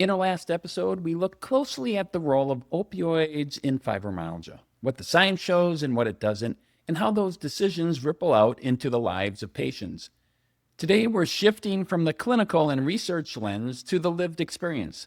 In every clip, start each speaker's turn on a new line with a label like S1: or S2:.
S1: In our last episode, we looked closely at the role of opioids in fibromyalgia, what the science shows and what it doesn't, and how those decisions ripple out into the lives of patients. Today, we're shifting from the clinical and research lens to the lived experience.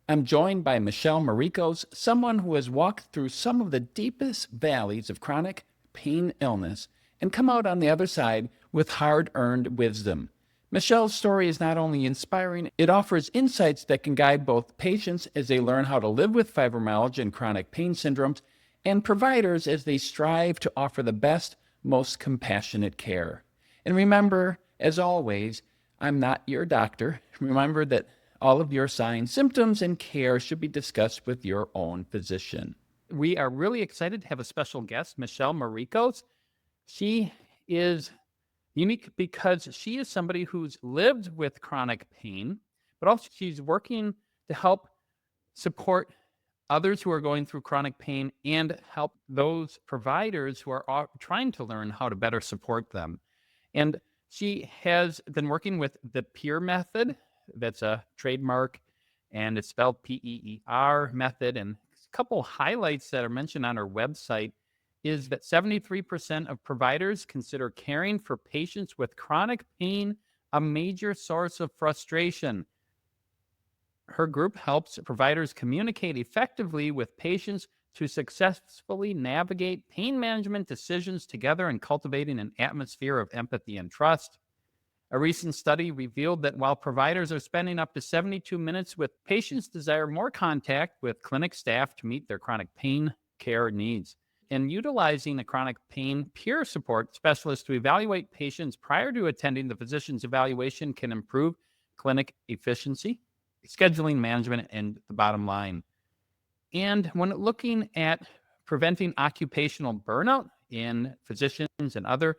S1: I'm joined by Michelle Marikos, someone who has walked through some of the deepest valleys of chronic pain illness and come out on the other side with hard-earned wisdom. Michelle's story is not only inspiring, it offers insights that can guide both patients as they learn how to live with fibromyalgia and chronic pain syndromes, and providers as they strive to offer the best, most compassionate care. And remember, as always, I'm not your doctor. Remember that all of your signs, symptoms, and care should be discussed with your own physician. We are really excited to have a special guest, Michelle Marikos. She is unique because she is somebody who's lived with chronic pain, but also she's working to help support others who are going through chronic pain and help those providers who are trying to learn how to better support them. And she has been working with the PEER method. That's a trademark, and it's spelled PEER method. And a couple highlights that are mentioned on her website is that 73% of providers consider caring for patients with chronic pain a major source of frustration. Her group helps providers communicate effectively with patients to successfully navigate pain management decisions together and cultivating an atmosphere of empathy and trust. A recent study revealed that while providers are spending up to 72 minutes with patients, desire more contact with clinic staff to meet their chronic pain care needs. And utilizing a chronic pain peer support specialist to evaluate patients prior to attending the physician's evaluation can improve clinic efficiency, scheduling management, and the bottom line. And when looking at preventing occupational burnout in physicians and other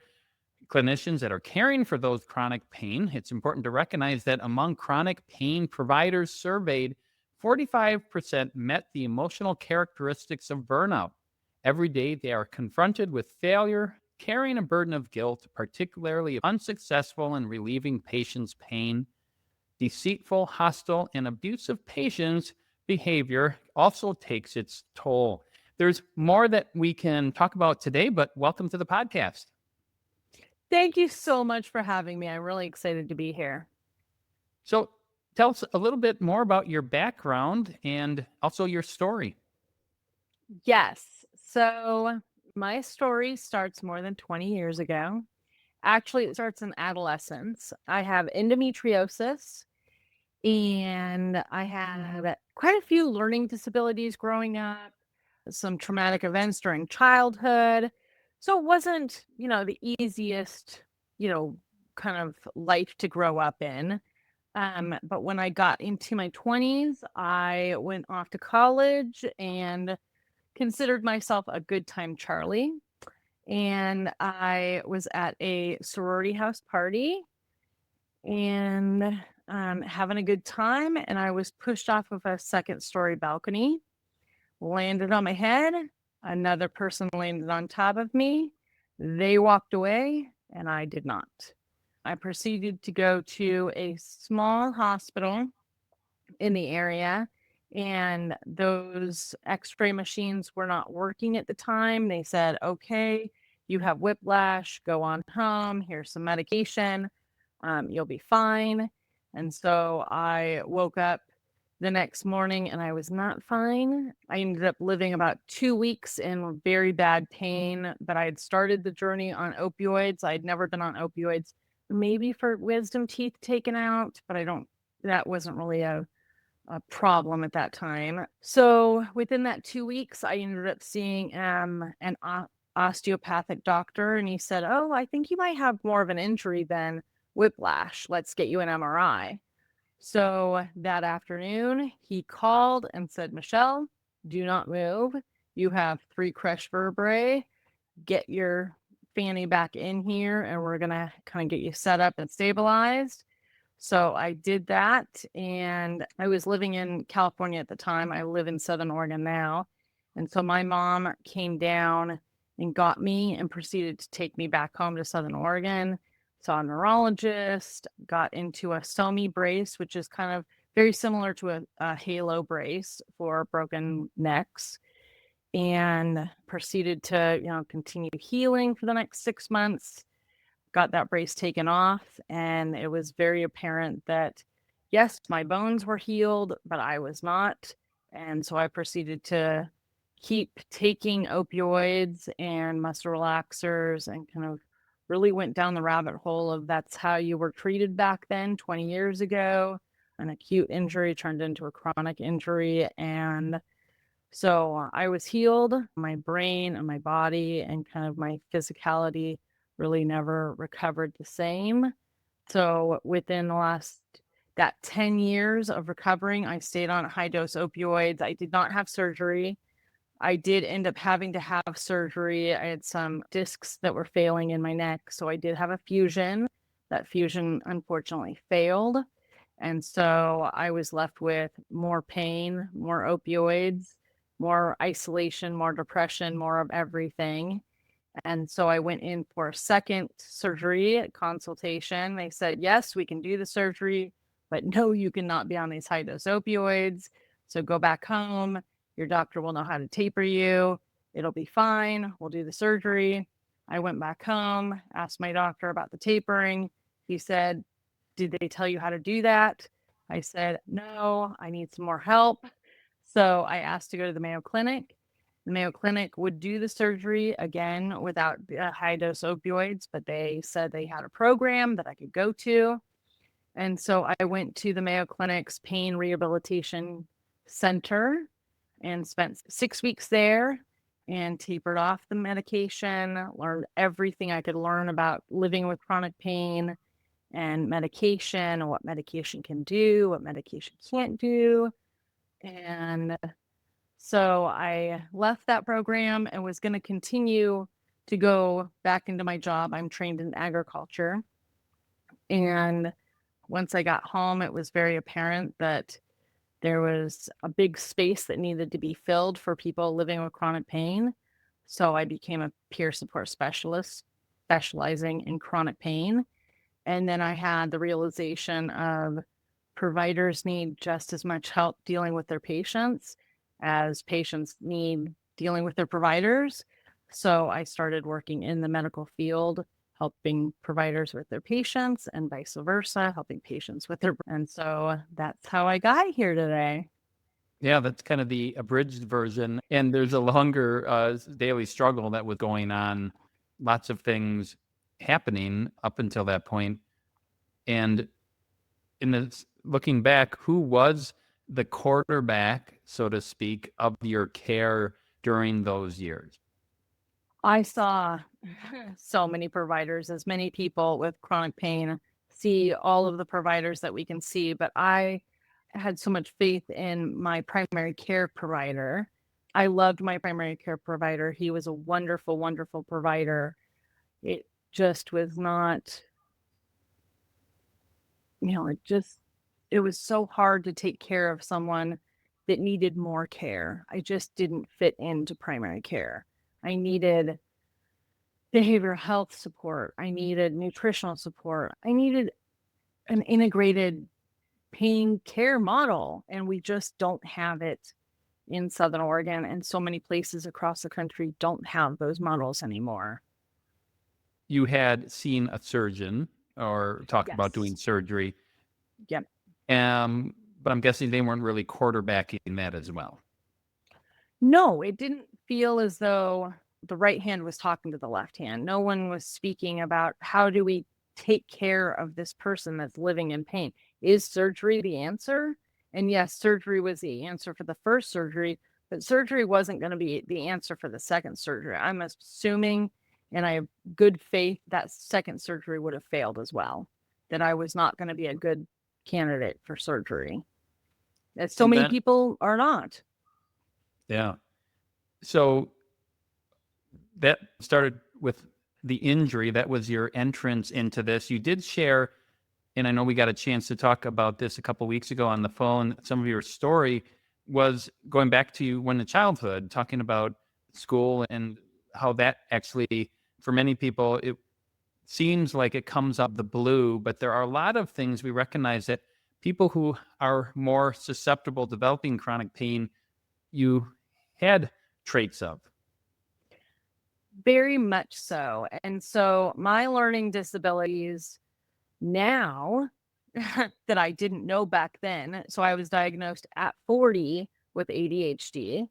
S1: clinicians that are caring for those chronic pain, it's important to recognize that among chronic pain providers surveyed, 45% met the emotional characteristics of burnout. Every day they are confronted with failure, carrying a burden of guilt, particularly unsuccessful in relieving patients' pain. Deceitful, hostile, and abusive patients' behavior also takes its toll. There's more that we can talk about today, but welcome to the podcast.
S2: Thank you so much for having me. I'm really excited to be here.
S1: So tell us a little bit more about your background and also your story.
S2: Yes. So my story starts more than 20 years ago. Actually, it starts in adolescence. I have endometriosis and I had quite a few learning disabilities growing up, some traumatic events during childhood. So it wasn't, the easiest, kind of life to grow up in. But when I got into my 20s, I went off to college and considered myself a good time Charlie. And I was at a sorority house party and having a good time. And I was pushed off of a second-story balcony, landed on my head. Another person landed on top of me. They walked away, and I did not. I proceeded to go to a small hospital in the area, and those x-ray machines were not working at the time. They said, okay, you have whiplash, go on home, here's some medication, you'll be fine. And so I woke up the next morning and I was not fine. I ended up living about 2 weeks in very bad pain, but I had started the journey on opioids. I had never been on opioids, maybe for wisdom teeth taken out, but that wasn't really a problem at that time. So within that 2 weeks, I ended up seeing an osteopathic doctor, and he said, oh, I think you might have more of an injury than whiplash. Let's get you an MRI. So that afternoon, he called and said, Michelle, do not move. You have 3 crushed vertebrae. Get your fanny back in here, and we're going to kind of get you set up and stabilized. So I did that, and I was living in California at the time. I live in Southern Oregon now. And so my mom came down and got me and proceeded to take me back home to Southern Oregon. Saw a neurologist, got into a SOMI brace, which is kind of very similar to a halo brace for broken necks, and proceeded to, continue healing for the next 6 months. Got that brace taken off, and it was very apparent that, yes, my bones were healed, but I was not. And so I proceeded to keep taking opioids and muscle relaxers and kind of really went down the rabbit hole of that's how you were treated back then, 20 years ago. An acute injury turned into a chronic injury. And so I was healed. My brain and my body and kind of my physicality really never recovered the same. So within that 10 years of recovering, I stayed on high dose opioids. I did not have surgery. I did end up having to have surgery. I had some discs that were failing in my neck. So I did have a fusion. That fusion unfortunately failed. And so I was left with more pain, more opioids, more isolation, more depression, more of everything. And so I went in for a second surgery consultation. They said, yes, we can do the surgery, but no, you cannot be on these high dose opioids. So go back home. Your doctor will know how to taper you. It'll be fine. We'll do the surgery. I went back home, asked my doctor about the tapering. He said, did they tell you how to do that? I said, no, I need some more help. So I asked to go to the Mayo Clinic. The Mayo Clinic would do the surgery again without high dose opioids, but they said they had a program that I could go to. And so I went to the Mayo Clinic's Pain Rehabilitation Center and spent 6 weeks there and tapered off the medication, learned everything I could learn about living with chronic pain and medication and what medication can do, what medication can't do. And so I left that program and was going to continue to go back into my job. I'm trained in agriculture. And once I got home, it was very apparent that there was a big space that needed to be filled for people living with chronic pain. So I became a peer support specialist specializing in chronic pain. And then I had the realization of providers need just as much help dealing with their patients as patients need dealing with their providers. So I started working in the medical field, helping providers with their patients and vice versa, helping patients with their. And so that's how I got here today.
S1: Yeah, that's kind of the abridged version. And there's a longer daily struggle that was going on, lots of things happening up until that point. And in this, looking back, who was the quarterback, so to speak, of your care during those years?
S2: I saw so many providers, as many people with chronic pain see all of the providers that we can see, but I had so much faith in my primary care provider. I loved my primary care provider. He was a wonderful, wonderful provider. It just was not, it was so hard to take care of someone that needed more care. I just didn't fit into primary care. I needed behavioral health support. I needed nutritional support. I needed an integrated pain care model, and we just don't have it in Southern Oregon, and so many places across the country don't have those models anymore.
S1: You had seen a surgeon or talked about doing
S2: Yes.
S1: surgery.
S2: Yep.
S1: But I'm guessing they weren't really quarterbacking that as well.
S2: No, it didn't feel as though the right hand was talking to the left hand. No one was speaking about how do we take care of this person that's living in pain. Is surgery the answer? And yes, surgery was the answer for the first surgery, but surgery wasn't going to be the answer for the second surgery. I'm assuming, and I have good faith, that second surgery would have failed as well, that I was not going to be a good candidate for surgery. That so many people are not.
S1: Yeah. So that started with the injury. That was your entrance into this. You did share, and I know we got a chance to talk about this a couple weeks ago on the phone. Some of your story was going back to you when in childhood, talking about school and how that actually, for many people, it seems like it comes up the blue, but there are a lot of things we recognize that people who are more susceptible to developing chronic pain, you had traits of.
S2: Very much so. And so my learning disabilities now that I didn't know back then. So I was diagnosed at 40 with ADHD.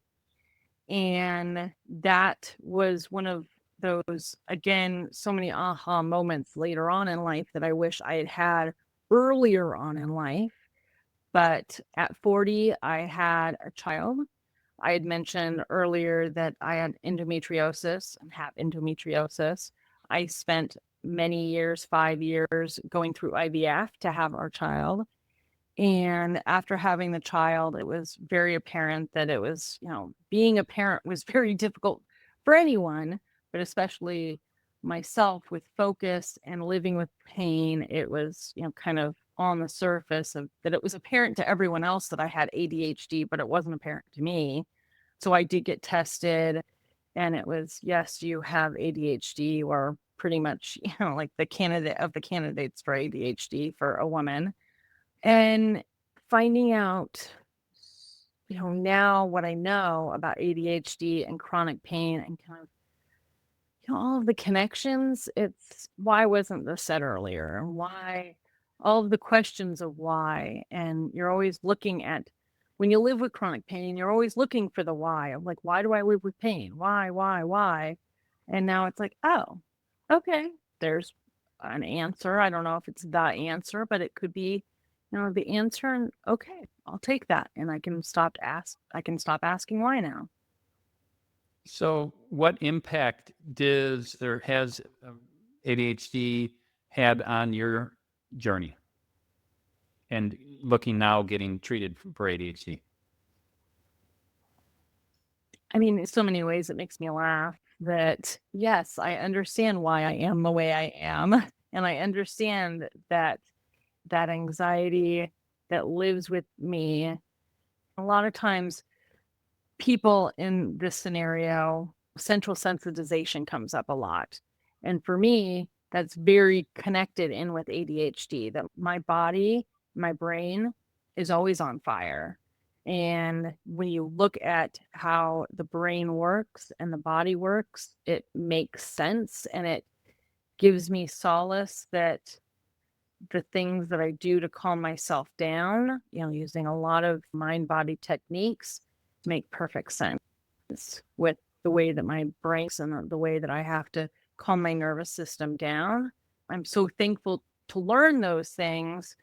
S2: And that was one of those, again, so many aha moments later on in life that I wish I had had earlier on in life. But at 40, I had a child. I had mentioned earlier that I had endometriosis and have endometriosis. I spent many years, 5 years, going through IVF to have our child. And after having the child, it was very apparent that it was, being a parent was very difficult for anyone, but especially myself with focus and living with pain. It was, kind of on the surface of that it was apparent to everyone else that I had ADHD, but it wasn't apparent to me. So I did get tested and it was, yes, you have ADHD, or pretty much, like the candidate of the candidates for ADHD for a woman. And finding out, now what I know about ADHD and chronic pain and kind of, all of the connections, it's why wasn't this said earlier? Why, all of the questions of why. And you're always looking at, when you live with chronic pain, you're always looking for the why of like, why do I live with pain? Why? And now it's like, oh, okay, there's an answer. I don't know if it's the answer, but it could be, the answer. And okay, I'll take that. And I can stop asking why now.
S1: So, what impact has ADHD had on your journey and looking now getting treated for ADHD?
S2: I mean, in so many ways it makes me laugh that, yes, I understand why I am the way I am. And I understand that anxiety that lives with me. A lot of times, people in this scenario, central sensitization comes up a lot. And for me, that's very connected in with ADHD, that my body, my brain is always on fire. And when you look at how the brain works and the body works, it makes sense and it gives me solace that the things that I do to calm myself down, using a lot of mind body techniques, make perfect sense with the way that my brain's and the way that I have to calm my nervous system down. I'm so thankful to learn those things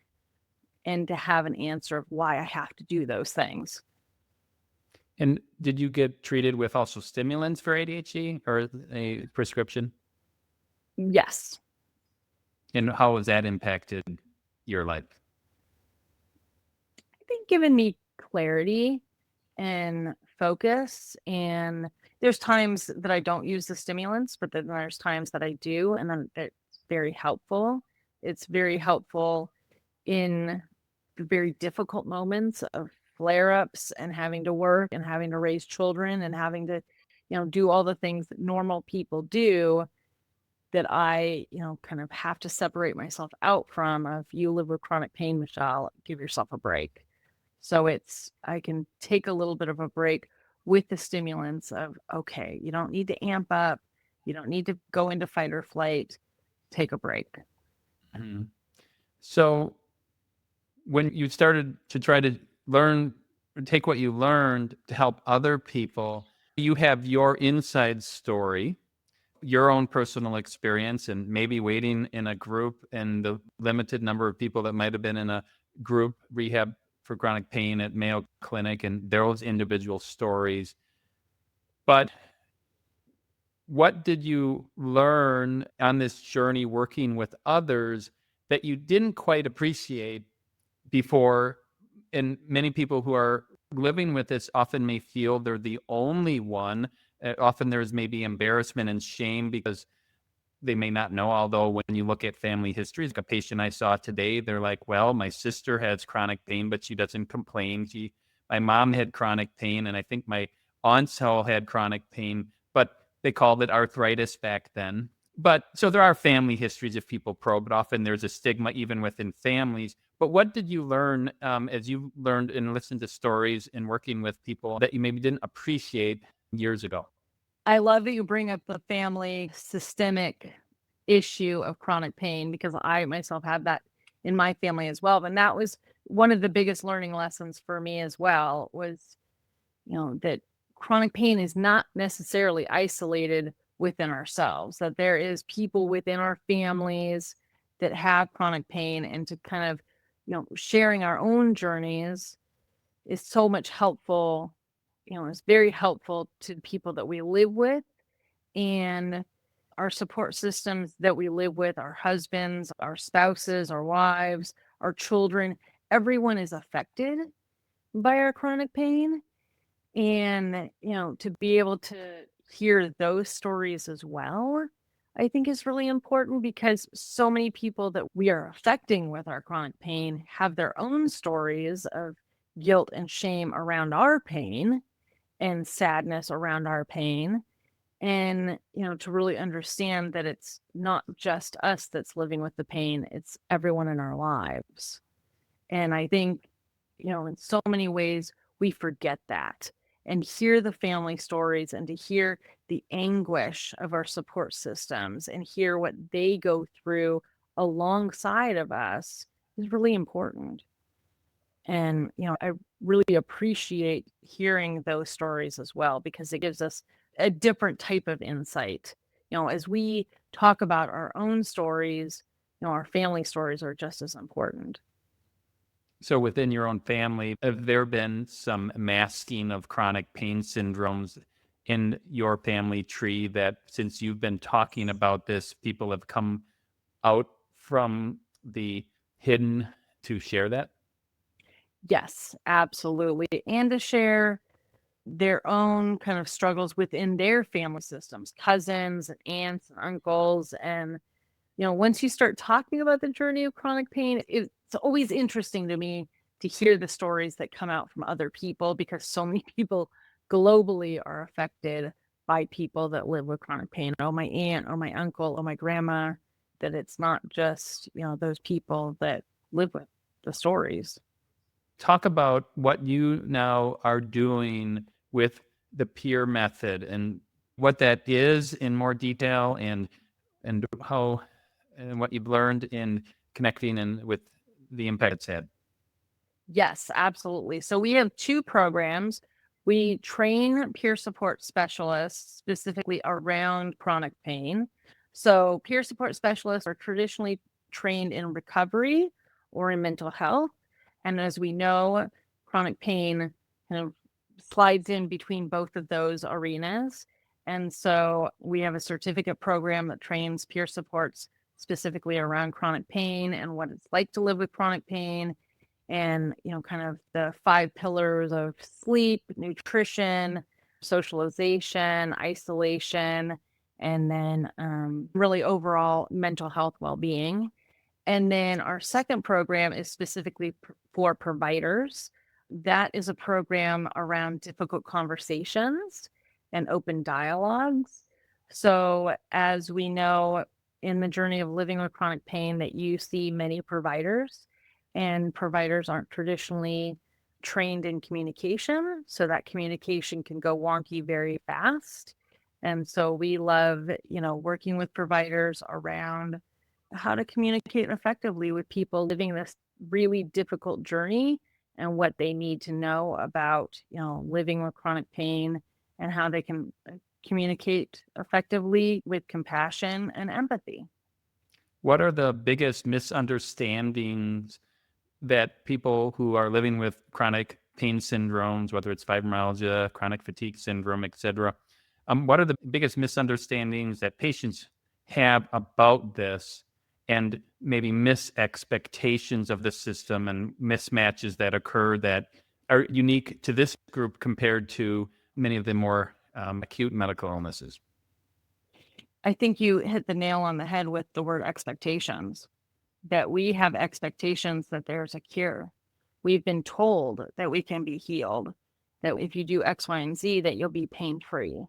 S2: and to have an answer of why I have to do those things.
S1: And did you get treated with also stimulants for ADHD or a prescription?
S2: Yes.
S1: And how has that impacted your life?
S2: I think given me clarity and focus. And there's times that I don't use the stimulants, but then there's times that I do, and then it's very helpful. It's very helpful in the very difficult moments of flare-ups and having to work and having to raise children and having to, do all the things that normal people do that I, kind of have to separate myself out from. If you live with chronic pain, Michelle, give yourself a break. So I can take a little bit of a break with the stimulants of, okay, you don't need to amp up. You don't need to go into fight or flight. Take a break.
S1: Mm-hmm. So, when you started to try to take what you learned to help other people, you have your inside story, your own personal experience, and maybe waiting in a group and the limited number of people that might have been in a group rehab for chronic pain at Mayo Clinic and those individual stories. But what did you learn on this journey working with others that you didn't quite appreciate before? And many people who are living with this often may feel they're the only one. Often there's maybe embarrassment and shame because they may not know. Although when you look at family histories, like a patient I saw today, they're like, well, my sister has chronic pain, but she doesn't complain. My mom had chronic pain, and I think my aunts all had chronic pain, but they called it arthritis back then. But so there are family histories if people probe, but often there's a stigma even within families But what did you learn as you learned and listened to stories and working with people that you maybe didn't appreciate years ago?
S2: I love that you bring up the family systemic issue of chronic pain because I myself have that in my family as well. And that was one of the biggest learning lessons for me as well was, that chronic pain is not necessarily isolated within ourselves, that there is people within our families that have chronic pain and to kind of, sharing our own journeys is so much helpful. It's very helpful to people that we live with and our support systems that we live with, our husbands, our spouses, our wives, our children. Everyone is affected by our chronic pain. And, to be able to hear those stories as well, I think is really important because so many people that we are affecting with our chronic pain have their own stories of guilt and shame around our pain and sadness around our pain. And, to really understand that it's not just us that's living with the pain, it's everyone in our lives. And I think, in so many ways, we forget that and hear the family stories and to hear the anguish of our support systems and hear what they go through alongside of us is really important. And, I really appreciate hearing those stories as well because it gives us a different type of insight. As we talk about our own stories, our family stories are just as important.
S1: So within your own family, have there been some masking of chronic pain syndromes in your family tree that since you've been talking about this, people have come out from the hidden to share that?
S2: Yes, absolutely. And to share their own kind of struggles within their family systems, cousins and aunts and uncles. And, once you start talking about the journey of chronic pain, it's always interesting to me to hear the stories that come out from other people because so many people globally are affected by people that live with chronic pain. Oh, my aunt, or my uncle, or my grandma, that it's not just, those people that live with the stories.
S1: Talk about what you now are doing with the peer method and what that is in more detail and how and what you've learned in connecting and with the impact it's had.
S2: Yes, absolutely. So we have two programs. We train peer support specialists specifically around chronic pain. So peer support specialists are traditionally trained in recovery or in mental health. And as we know, chronic pain kind of slides in between both of those arenas. And so we have a certificate program that trains peer supports specifically around chronic pain and what it's like to live with chronic pain and kind of the 5 pillars of sleep, nutrition, socialization, isolation, and then really overall mental health well-being. And then our second program is specifically for providers. That is a program around difficult conversations and open dialogues. So as we know in the journey of living with chronic pain that you see many providers and providers aren't traditionally trained in communication. So that communication can go wonky very fast. And so we love, working with providers around how to communicate effectively with people living this really difficult journey and what they need to know about, living with chronic pain and how they can communicate effectively with compassion and empathy.
S1: What are the biggest misunderstandings that people who are living with chronic pain syndromes, whether it's fibromyalgia, chronic fatigue syndrome, etc., what are the biggest misunderstandings that patients have about this and maybe misexpectations of the system and mismatches that occur that are unique to this group compared to many of the more acute medical illnesses?
S2: I think you hit the nail on the head with the word expectations, that we have expectations that there's a cure. We've been told that we can be healed, that if you do X, Y, and Z, that you'll be pain free.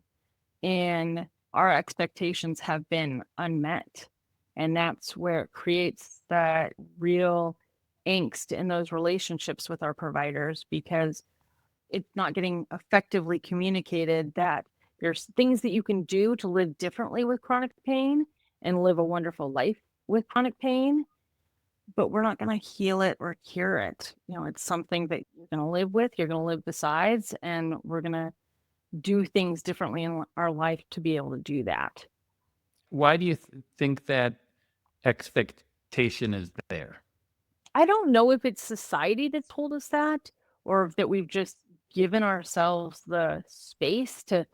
S2: And our expectations have been unmet. And that's where it creates that real angst in those relationships with our providers because it's not getting effectively communicated that there's things that you can do to live differently with chronic pain and live a wonderful life with chronic pain, but we're not going to heal it or cure it. It's something that you're going to live with, you're going to live besides, and we're going to do things differently in our life to be able to do that.
S1: Why do you think that expectation is there?
S2: I don't know if it's society that told us that or if that we've just given ourselves the space to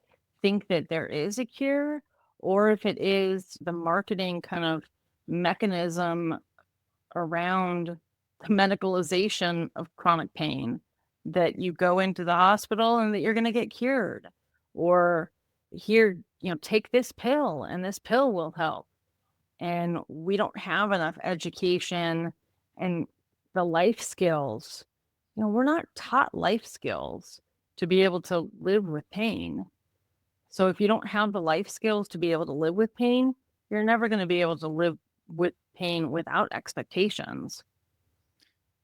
S2: think that there is a cure, or if it is the marketing kind of mechanism around the medicalization of chronic pain, that you go into the hospital and that you're going to get cured, or here, take this pill and this pill will help. And we don't have enough education and the life skills. We're not taught life skills to be able to live with pain. So if you don't have the life skills to be able to live with pain, you're never going to be able to live with pain without expectations.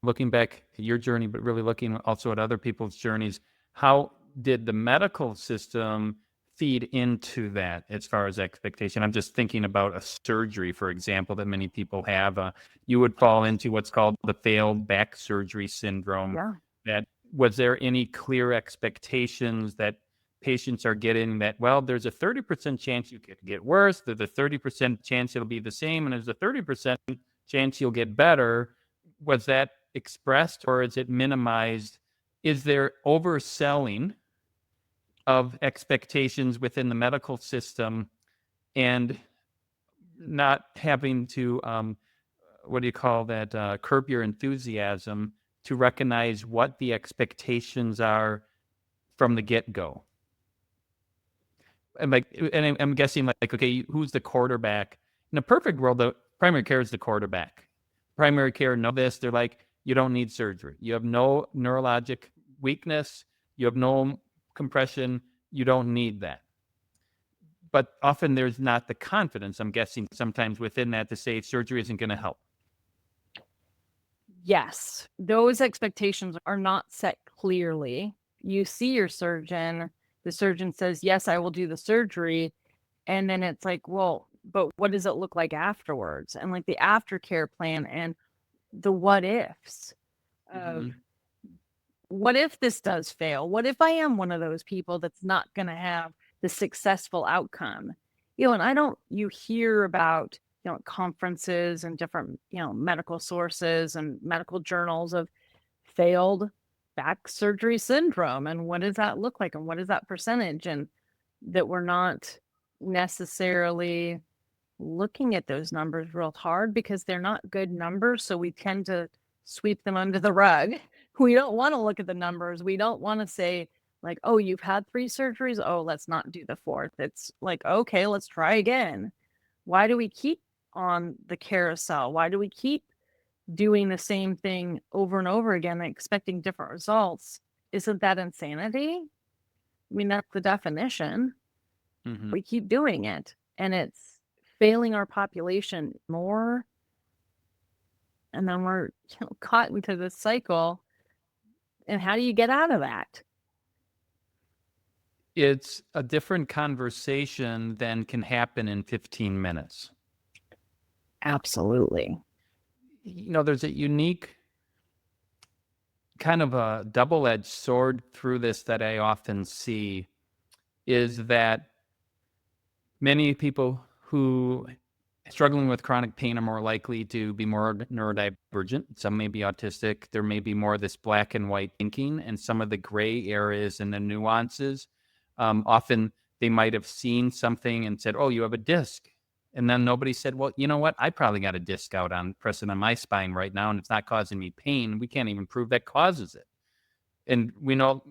S1: Looking back at your journey, but really looking also at other people's journeys, how did the medical system feed into that as far as expectation? I'm just thinking about a surgery, for example, that many people have. You would fall into what's called the failed back surgery syndrome.
S2: Yeah.
S1: That was there any clear expectations that patients are getting that, well, there's a 30% chance you could get worse, there's a 30% chance it'll be the same, and there's a 30% chance you'll get better? Was that expressed or is it minimized? Is there overselling of expectations within the medical system and not having to, what do you call that, curb your enthusiasm to recognize what the expectations are from the get-go? And I'm guessing like, okay, who's the quarterback? In a perfect world, the primary care is the quarterback. Primary care know this. They're like, you don't need surgery. You have no neurologic weakness. You have no compression. You don't need that. But often there's not the confidence, I'm guessing, sometimes within that to say surgery isn't going to help.
S2: Yes, those expectations are not set clearly. You see your surgeon, the surgeon says, yes, I will do the surgery. And then it's like, well, but what does it look like afterwards? And like the aftercare plan and the what ifs of what if this does fail? What if I am one of those people that's not going to have the successful outcome? And you hear about, conferences and different, medical sources and medical journals of failed back surgery syndrome. And what does that look like? And what is that percentage? And that we're not necessarily looking at those numbers real hard because they're not good numbers. So we tend to sweep them under the rug. We don't want to look at the numbers. We don't want to say like, oh, you've had 3 surgeries. Oh, let's not do the 4th. It's like, okay, let's try again. Why do we keep on the carousel? Why do we keep doing the same thing over and over again, expecting different results? Isn't that insanity? I mean, that's the definition. We keep doing it, and it's failing our population more. And then we're caught into this cycle. And how do you get out of that?
S1: It's a different conversation than can happen in 15 minutes.
S2: Absolutely.
S1: There's a unique kind of a double-edged sword through this that I often see is that many people who struggling with chronic pain are more likely to be more neurodivergent. Some may be autistic. There may be more of this black and white thinking and some of the gray areas and the nuances. Often they might have seen something and said, oh, you have a disc. And then nobody said, well, you know what? I probably got a disc out on pressing on my spine right now, and it's not causing me pain. We can't even prove that causes it. And we know,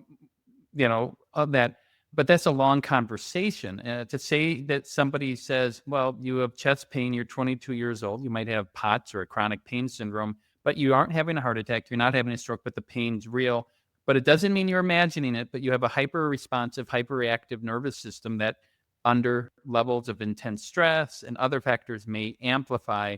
S1: of that. But that's a long conversation. To say that somebody says, well, you have chest pain, you're 22 years old, you might have POTS or a chronic pain syndrome, but you aren't having a heart attack, you're not having a stroke, but the pain's real. But it doesn't mean you're imagining it, but you have a hyper-responsive, hyperreactive nervous system that under levels of intense stress and other factors may amplify.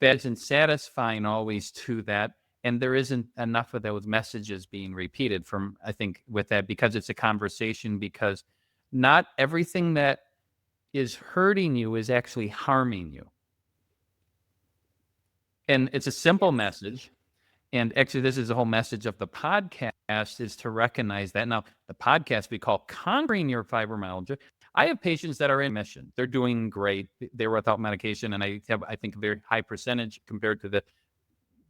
S1: That isn't satisfying always to that. And there isn't enough of those messages being repeated from, I think, with that, because it's a conversation, because not everything that is hurting you is actually harming you. And it's a simple message. And actually, this is the whole message of the podcast, is to recognize that. Now, the podcast we call Conquering Your Fibromyalgia. I have patients that are in remission. They're doing great. They're without medication. And I have, I think, a very high percentage compared to the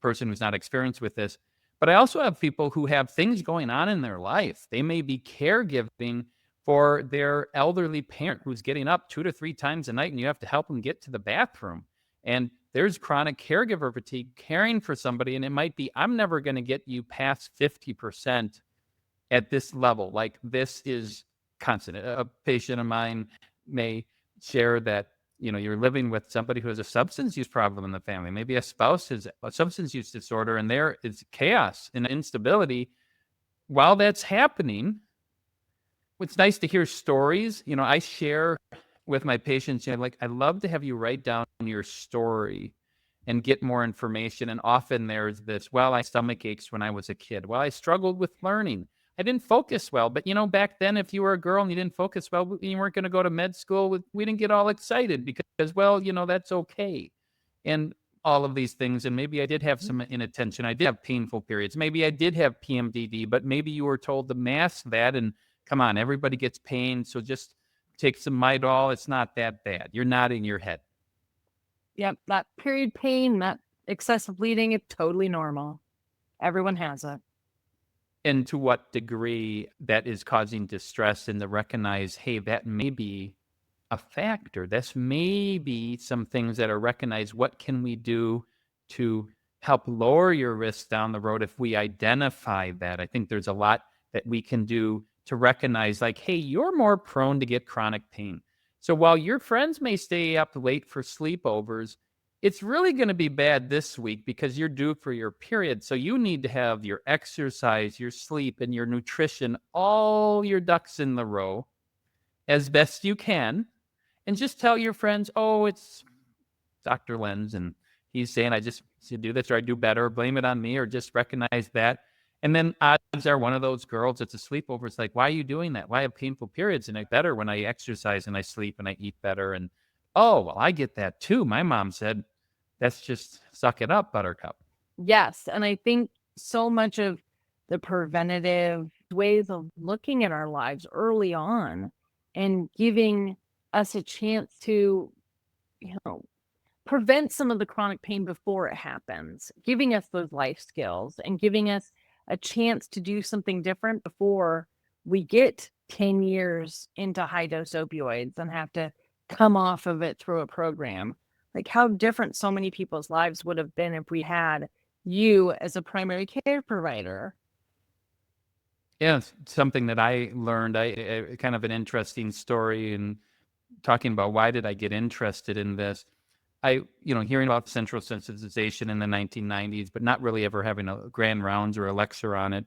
S1: person who's not experienced with this. But I also have people who have things going on in their life. They may be caregiving for their elderly parent who's getting up 2 to 3 times a night, and you have to help them get to the bathroom. And there's chronic caregiver fatigue caring for somebody. And it might be, I'm never going to get you past 50% at this level. Like, this is constant. A patient of mine may share that, you're living with somebody who has a substance use problem in the family. Maybe a spouse has a substance use disorder, and there is chaos and instability. While that's happening, it's nice to hear stories. I share with my patients, like, I'd love to have you write down your story and get more information. And often there's this, well, I had stomach aches when I was a kid. Well, I struggled with learning. I didn't focus well. But, back then, if you were a girl and you didn't focus well, you weren't going to go to med school. We didn't get all excited because, well, that's okay. And all of these things. And maybe I did have some inattention. I did have painful periods. Maybe I did have PMDD, but maybe you were told to mask that. And come on, everybody gets pain. So just take some Midol. It's not that bad. You're nodding your head.
S2: Yep, that period pain, that excessive bleeding, it's totally normal. Everyone has it.
S1: And to what degree that is causing distress, and to recognize, hey, that may be a factor. This may be some things that are recognized. What can we do to help lower your risk down the road if we identify that? I think there's a lot that we can do to recognize, like, hey, you're more prone to get chronic pain. So while your friends may stay up late for sleepovers, it's really going to be bad this week because you're due for your period. So you need to have your exercise, your sleep, and your nutrition, all your ducks in the row as best you can. And just tell your friends, oh, it's Dr. Lenz, and he's saying I just should do this, or I do better, blame it on me, or just recognize that. And then odds are one of those girls, it's a sleepover. It's like, why are you doing that? Why have painful periods? And I better when I exercise and I sleep and I eat better. And, oh, well, I get that too. My mom said, that's just suck it up, buttercup.
S2: Yes. And I think so much of the preventative ways of looking at our lives early on and giving us a chance to, prevent some of the chronic pain before it happens, giving us those life skills and giving us a chance to do something different before we get 10 years into high dose opioids and have to come off of it through a program. Like, how different so many people's lives would have been if we had you as a primary care provider.
S1: Yeah, something that I learned, I kind of an interesting story, and talking about why did I get interested in this. Hearing about central sensitization in the 1990s, but not really ever having a grand rounds or a lecture on it.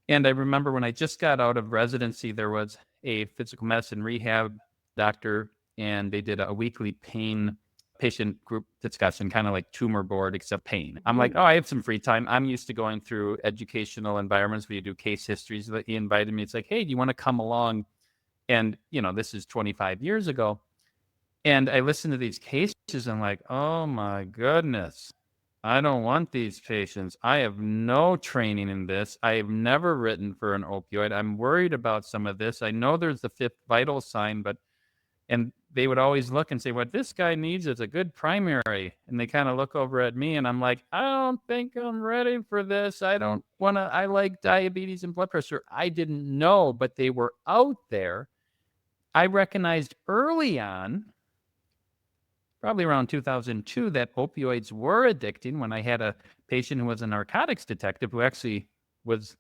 S1: And I remember when I just got out of residency, there was a physical medicine rehab doctor, and they did a weekly patient group discussion, kind of like tumor board, except pain. I'm like, oh, I have some free time. I'm used to going through educational environments where you do case histories. He invited me. It's like, hey, do you want to come along? And, this is 25 years ago. And I listened to these cases. I'm like, oh my goodness, I don't want these patients. I have no training in this. I have never written for an opioid. I'm worried about some of this. I know there's the fifth vital sign, and they would always look and say, what this guy needs is a good primary. And they kind of look over at me, and I'm like, I don't think I'm ready for this. I like diabetes and blood pressure. I didn't know, but they were out there. I recognized early on, probably around 2002, that opioids were addicting, when I had a patient who was a narcotics detective who actually was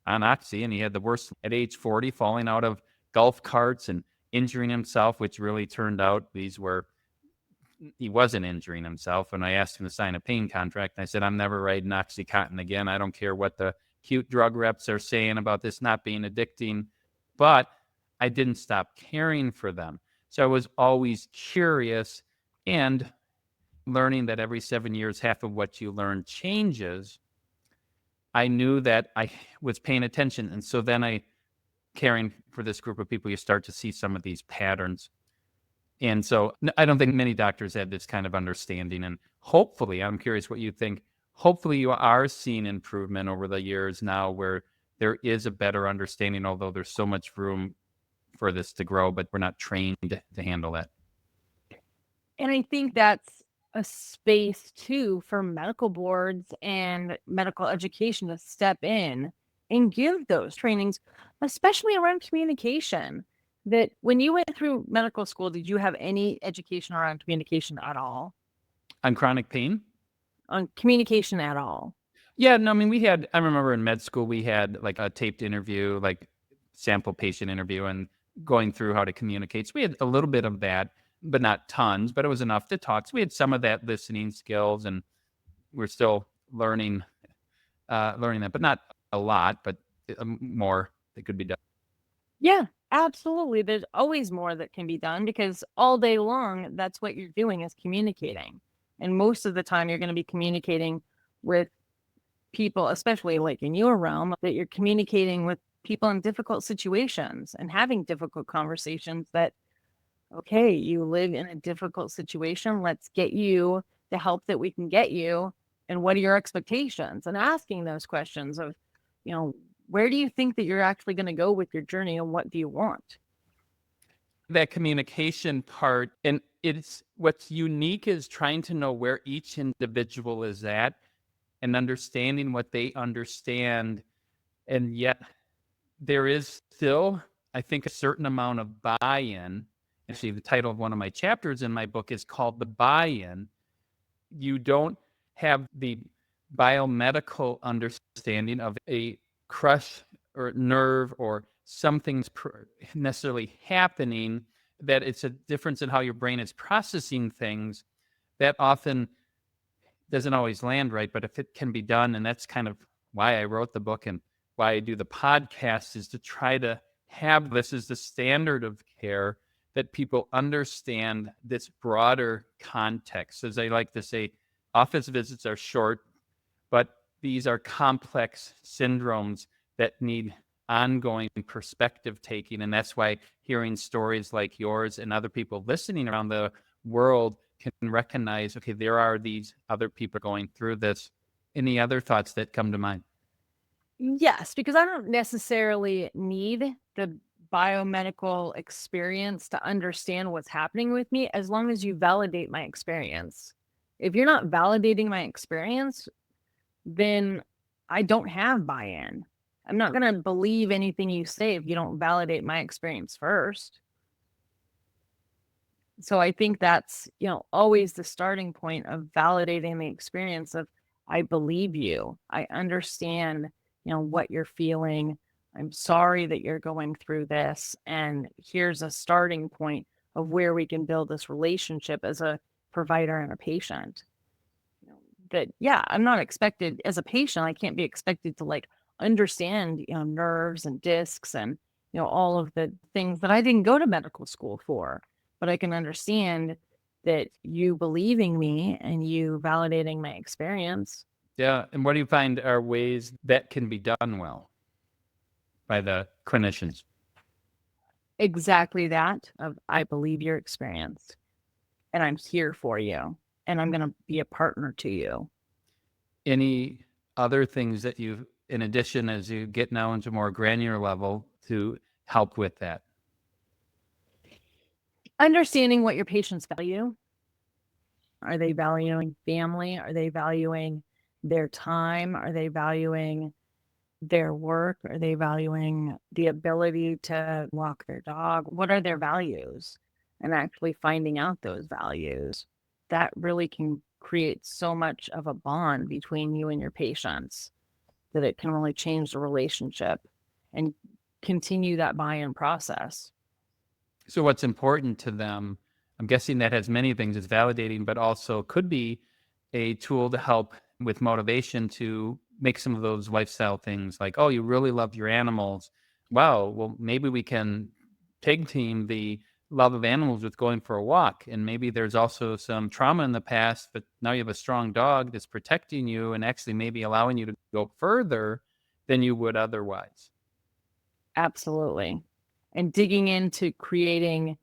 S1: on Oxy, and he had the worst at age 40, falling out of golf carts and injuring himself, which really turned out he wasn't injuring himself. And I asked him to sign a pain contract. And I said, I'm never riding Oxycontin again. I don't care what the cute drug reps are saying about this not being addicting. But I didn't stop caring for them. So I was always curious, and learning that every 7 years, half of what you learn changes. I knew that I was paying attention. And so then caring for this group of people, you start to see some of these patterns. And so I don't think many doctors have this kind of understanding. And hopefully, I'm curious what you think. Hopefully, you are seeing improvement over the years now where there is a better understanding, although there's so much room for this to grow, but we're not trained to handle that.
S2: And I think that's a space too for medical boards and medical education to step in and give those trainings, especially around communication. That when you went through medical school, did you have any education around communication at all?
S1: On chronic pain?
S2: On communication at all?
S1: Yeah, no, I mean, I remember in med school, we had like a taped interview, like sample patient interview, and going through how to communicate. So we had a little bit of that, but not tons, but it was enough to talk. So we had some of that listening skills, and we're still learning that, but not a lot, but more that could be done.
S2: Yeah, absolutely. There's always more that can be done because all day long, that's what you're doing is communicating. And most of the time, you're going to be communicating with people, especially like in your realm, that you're communicating with people in difficult situations and having difficult conversations that, okay, you live in a difficult situation. Let's get you the help that we can get you. And what are your expectations? And asking those questions of, where do you think that you're actually going to go with your journey and what do you want?
S1: That communication part, and it's what's unique is trying to know where each individual is at and understanding what they understand. And yet there is still, I think, a certain amount of buy-in. Actually, the title of one of my chapters in my book is called The Buy-In. You don't have the biomedical understanding of a crush or nerve or something's necessarily happening, that it's a difference in how your brain is processing things that often doesn't always land right. But if it can be done, and that's kind of why I wrote the book and why I do the podcast, is to try to have this as the standard of care, that people understand this broader context. As I like to say, office visits are short, but these are complex syndromes that need ongoing perspective taking. And that's why hearing stories like yours and other people listening around the world can recognize, okay, there are these other people going through this. Any other thoughts that come to mind?
S2: Yes, because I don't necessarily need the biomedical experience to understand what's happening with me as long as you validate my experience. If you're not validating my experience, then I don't have buy-in. I'm not going to believe anything you say if you don't validate my experience first. So I think that's, always the starting point of validating the experience of, I believe you. I understand, what you're feeling. I'm sorry that you're going through this. And here's a starting point of where we can build this relationship as a provider and a patient. That, yeah, I'm not expected as a patient, I can't be expected to like understand, nerves and discs and, all of the things that I didn't go to medical school for, but I can understand that you believing me and you validating my experience.
S1: Yeah. And what do you find are ways that can be done well by the clinicians?
S2: Exactly that of I believe your experience and I'm here for you and I'm going to be a partner to you.
S1: Any other things that you, in addition, as you get now into more granular level, to help with that?
S2: Understanding what your patients value. Are they valuing family? Are they valuing their time? Are they valuing their work? Are they valuing the ability to walk their dog? What are their values? And actually finding out those values, that really can create so much of a bond between you and your patients that it can really change the relationship and continue that buy-in process.
S1: So what's important to them, I'm guessing that has many things, it's validating, but also could be a tool to help with motivation to make some of those lifestyle things like, oh, you really love your animals. Wow, well, maybe we can tag team the love of animals with going for a walk. And maybe there's also some trauma in the past, but now you have a strong dog that's protecting you and actually maybe allowing you to go further than you would otherwise.
S2: Absolutely. And digging into creating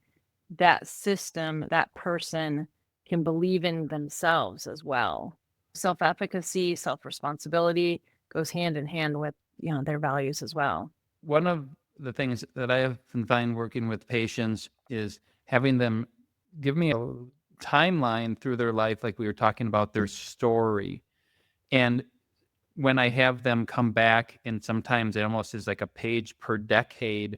S2: that system, that person can believe in themselves as well. Self-efficacy, self-responsibility goes hand in hand with, their values as well.
S1: One of the things that I have find working with patients is having them give me a timeline through their life, like we were talking about their story. And when I have them come back, and sometimes it almost is like a page per decade,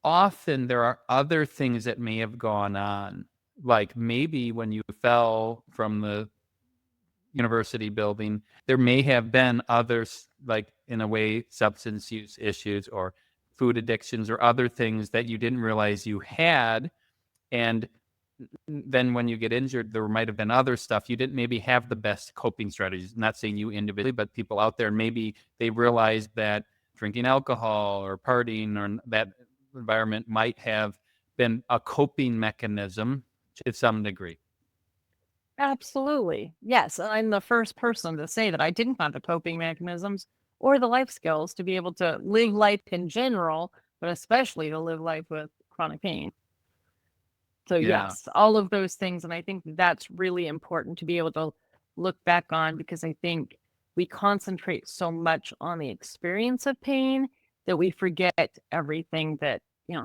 S1: often there are other things that may have gone on. Like maybe when you fell from the university building, there may have been others, like in a way, substance use issues or food addictions or other things that you didn't realize you had. And then when you get injured, there might have been other stuff. You didn't maybe have the best coping strategies. I'm not saying you individually, but people out there, maybe they realized that drinking alcohol or partying or that environment might have been a coping mechanism to some degree.
S2: Absolutely. Yes. I'm the first person to say that I didn't have the coping mechanisms or the life skills to be able to live life in general, but especially to live life with chronic pain. So,
S1: Yeah.
S2: yes, all of those things. And I think that's really important to be able to look back on, because I think we concentrate so much on the experience of pain that we forget everything that,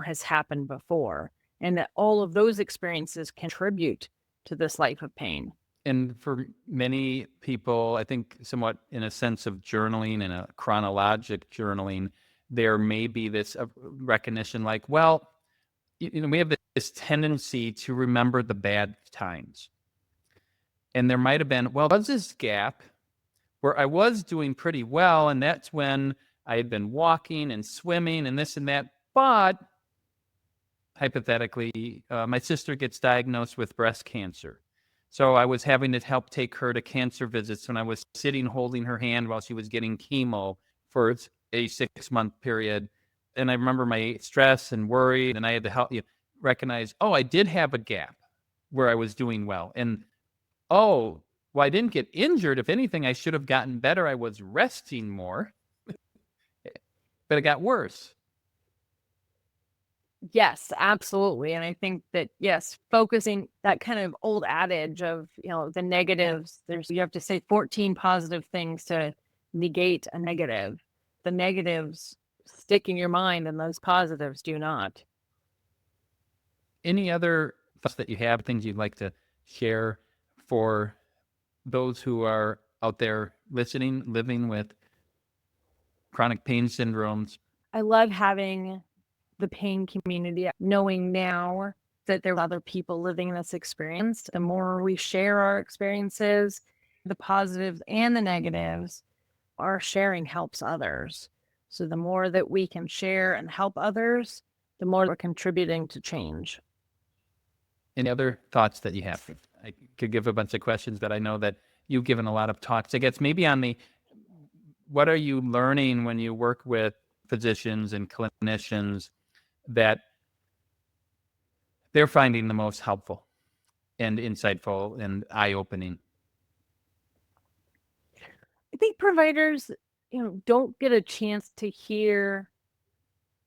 S2: has happened before, and that all of those experiences contribute to this life of pain.
S1: And for many people, I think somewhat in a sense of journaling and a chronologic journaling, there may be this recognition like, well, we have this tendency to remember the bad times. And there might have been, well, there was this gap where I was doing pretty well, and that's when I had been walking and swimming and this and that. But hypothetically, my sister gets diagnosed with breast cancer. So I was having to help take her to cancer visits, and I was sitting holding her hand while she was getting chemo for a 6-month period. And I remember my stress and worry, and I had to help you recognize, oh, I did have a gap where I was doing well. And oh, well, I didn't get injured. If anything, I should have gotten better. I was resting more, but it got worse.
S2: Yes, absolutely. And I think that, yes, focusing that kind of old adage of, the negatives, you have to say 14 positive things to negate a negative. The negatives stick in your mind and those positives do not.
S1: Any other thoughts that you have, things you'd like to share for those who are out there listening, living with chronic pain syndromes?
S2: I love having the pain community, knowing now that there are other people living this experience. The more we share our experiences, the positives and the negatives, our sharing helps others. So the more that we can share and help others, the more we're contributing to change.
S1: Any other thoughts that you have? I could give a bunch of questions that I know that you've given a lot of talks. I guess maybe on the, what are you learning when you work with physicians and clinicians that they're finding the most helpful and insightful and eye-opening?
S2: I think providers, don't get a chance to hear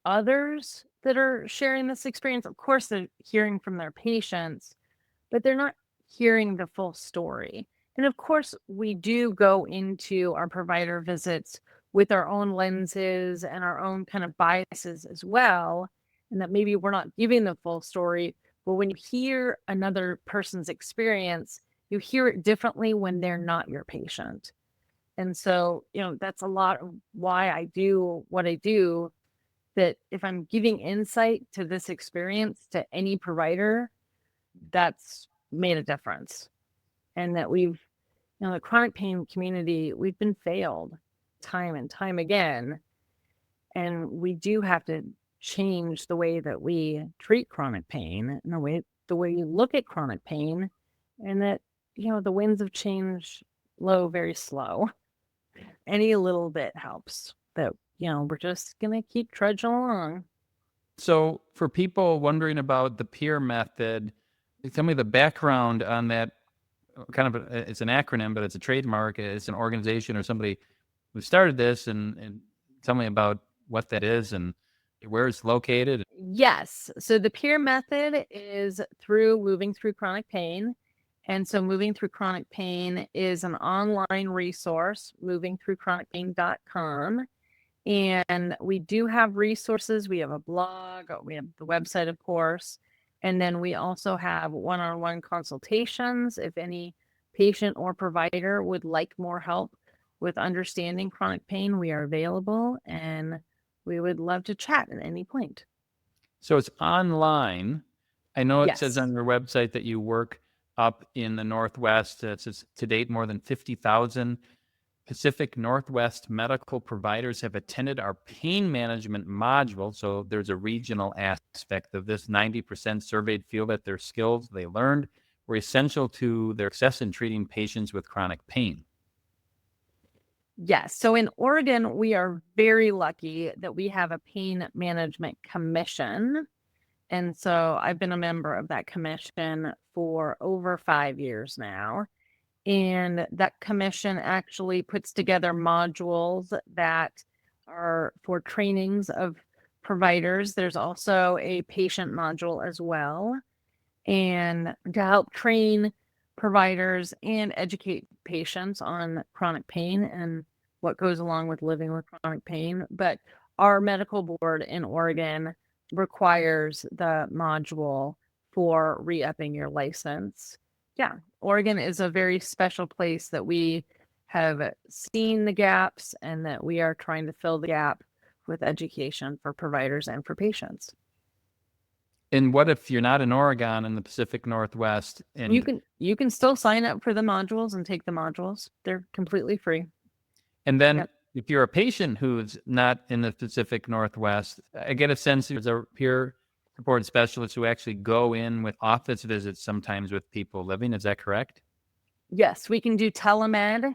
S2: others that are sharing this experience. Of course, they're hearing from their patients, but they're not hearing the full story. And of course, we do go into our provider visits with our own lenses and our own kind of biases as well. And that maybe we're not giving the full story. But when you hear another person's experience, you hear it differently when they're not your patient. And so, that's a lot of why I do what I do. That if I'm giving insight to this experience to any provider, that's made a difference. And that the chronic pain community, we've been failed time and time again. And we do have to change the way that we treat chronic pain and the way you look at chronic pain, and that, the winds of change blow very slow. Any little bit helps. That, we're just going to keep trudging along.
S1: So for people wondering about the peer method, tell me the background on that. Kind of, it's an acronym, but it's a trademark. It's an organization or somebody who started this, and tell me about what that is and where it's located.
S2: Yes. So the peer method is through moving through chronic pain. And so moving through chronic pain is an online resource, movingthroughchronicpain.com. And we do have resources. We have a blog, we have the website, of course. And then we also have one-on-one consultations. If any patient or provider would like more help with understanding chronic pain, we are available and we would love to chat at any point.
S1: So it's online. I know it says
S2: Yes.
S1: on your website that you work up in the Northwest. It says to date, more than 50,000 Pacific Northwest medical providers have attended our pain management module. So there's a regional aspect of this. 90% surveyed feel that their skills they learned were essential to their success in treating patients with chronic pain.
S2: Yes. So in Oregon, we are very lucky that we have a pain management commission. And so I've been a member of that commission for over 5 years now. And that commission actually puts together modules that are for trainings of providers. There's also a patient module as well. And to help train providers and educate patients on chronic pain and what goes along with living with chronic pain. But our medical board in Oregon requires the module for re-upping your license. Yeah, Oregon is a very special place that we have seen the gaps and that we are trying to fill the gap with education for providers and for patients.
S1: And what if you're not in Oregon in the Pacific Northwest? And
S2: You can still sign up for the modules and take the modules. They're completely free.
S1: then
S2: Yep.
S1: if you're a patient who's not in the Pacific Northwest, I get a sense there's a peer support specialist who actually go in with office visits sometimes with people living. Is that correct?
S2: Yes, we can do telemed.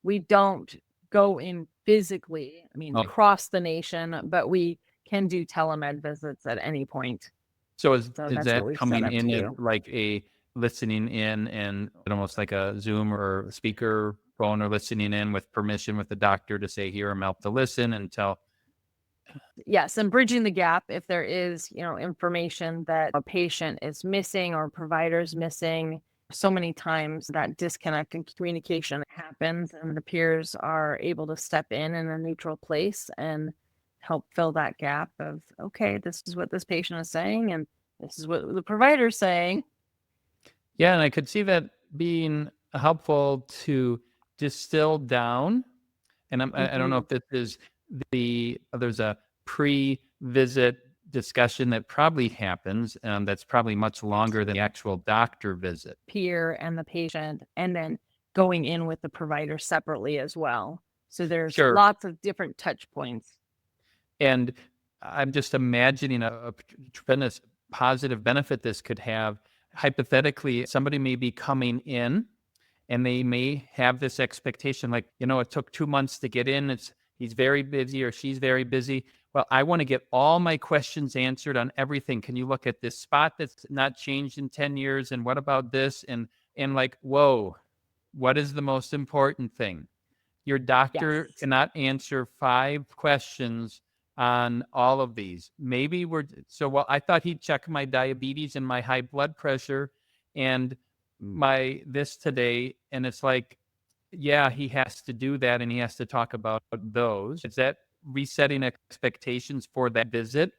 S2: We don't go in physically,
S1: Oh,
S2: across the nation, but we can do telemed visits at any point.
S1: so
S2: So
S1: is
S2: that's what
S1: that
S2: we've set
S1: coming
S2: up to
S1: in
S2: do.
S1: at like a listening in and almost like a Zoom or speaker phone or listening in with permission with the doctor to say, here, I'm help to listen and tell.
S2: Yes, and bridging the gap if there is, information that a patient is missing or provider is missing. So many times that disconnect in communication happens and the peers are able to step in a neutral place and help fill that gap of, okay, this is what this patient is saying and this is what the provider is saying.
S1: Yeah, and I could see that being helpful to distill down. And I don't know if this is there's a pre-visit discussion that probably happens, that's probably much longer than the actual doctor visit.
S2: Peer and the patient, and then going in with the provider separately as well. So there's
S1: Sure.
S2: lots of different touch points.
S1: And I'm just imagining a tremendous positive benefit this could have. Hypothetically, somebody may be coming in and they may have this expectation like, it took 2 months to get in. He's very busy or she's very busy. Well, I want to get all my questions answered on everything. Can you look at this spot that's not changed in 10 years? And what about this? And like, whoa, what is the most important thing? Your doctor
S2: Yes.
S1: cannot answer 5 questions on all of these. Maybe well, I thought he'd check my diabetes and my high blood pressure and my this today. And it's like, yeah, he has to do that and he has to talk about those. Is that resetting expectations for that visit?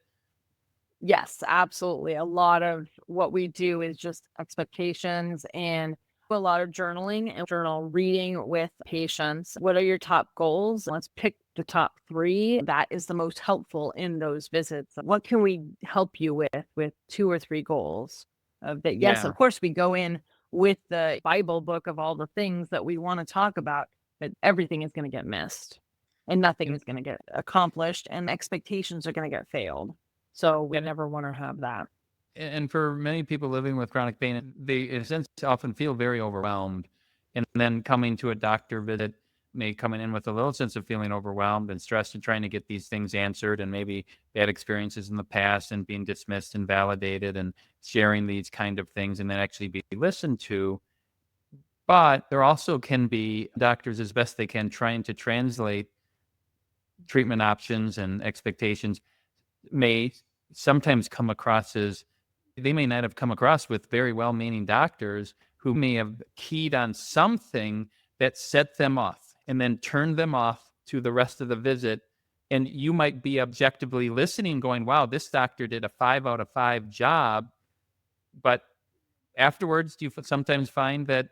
S2: Yes, absolutely. A lot of what we do is just expectations and a lot of journaling and journal reading with patients. What are your top goals? Let's pick the top 3. That is the most helpful in those visits. What can we help you with 2 or 3 goals? Of that, yes,
S1: Yeah.
S2: of course, we go in with the Bible book of all the things that we want to talk about, but everything is going to get missed and nothing is going to get accomplished and expectations are going to get failed. So we never want to have that.
S1: And for many people living with chronic pain, they in a sense often feel very overwhelmed. And then coming to a doctor visit, may come in with a little sense of feeling overwhelmed and stressed and trying to get these things answered, and maybe bad experiences in the past and being dismissed and validated and sharing these kind of things and then actually be listened to. But there also can be doctors, as best they can, trying to translate treatment options and expectations may sometimes come across as they may not have come across with very well-meaning doctors who may have keyed on something that set them off and then turned them off to the rest of the visit. And you might be objectively listening, going, wow, this doctor did a 5 out of 5 job. But afterwards, do you sometimes find that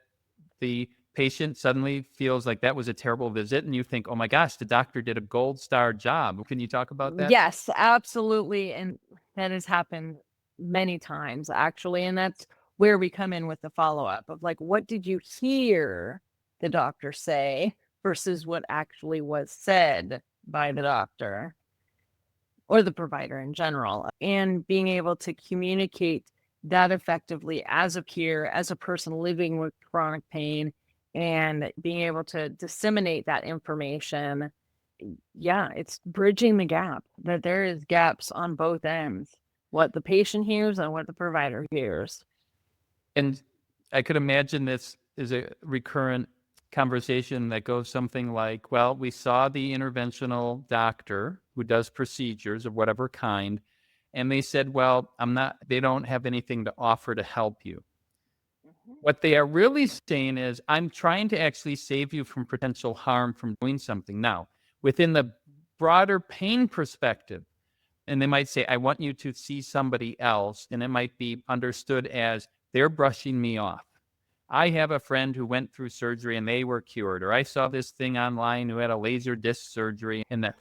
S1: the patient suddenly feels like that was a terrible visit and you think, oh my gosh, the doctor did a gold star job? Can you talk about that?
S2: Yes, absolutely. And that has happened many times, actually. And that's where we come in with the follow up of like, what did you hear the doctor say versus what actually was said by the doctor or the provider in general, and being able to communicate that effectively as a peer, as a person living with chronic pain, and being able to disseminate that information. Yeah, it's bridging the gap, that there is gaps on both ends, what the patient hears and what the provider hears.
S1: And I could imagine this is a recurrent conversation that goes something like, well, we saw the interventional doctor who does procedures of whatever kind, and they said, well, they don't have anything to offer to help you. What they are really saying is, I'm trying to actually save you from potential harm from doing something. Now, within the broader pain perspective, and they might say, I want you to see somebody else, and it might be understood as they're brushing me off. I have a friend who went through surgery and they were cured, or I saw this thing online who had a laser disc surgery and that.